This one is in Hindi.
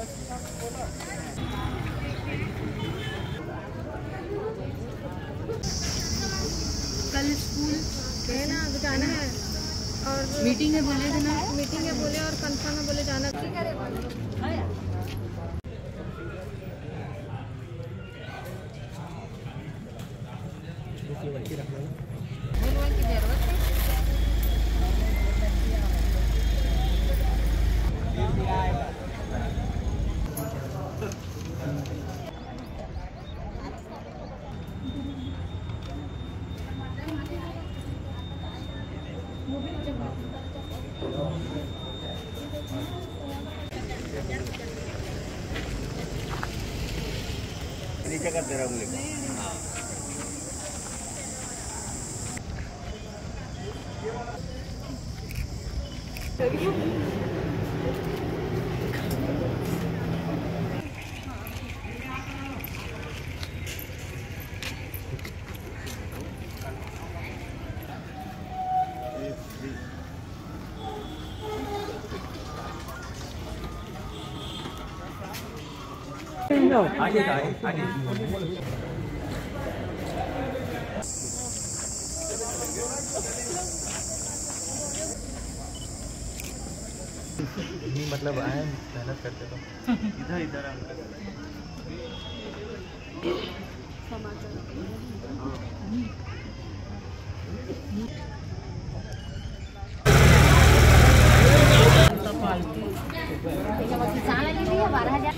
कल स्कूल है ना, अब जाना है और मीटिंग है बोले थे ना, मीटिंग है बोले और कंफर्म है बोले जाना। ठीक है की जरूरत है। नीचे कर दे रहा हूँ। आगे आगे मतलब आए मेहनत करते तो इधर इधर किसान लगी थी 12,000।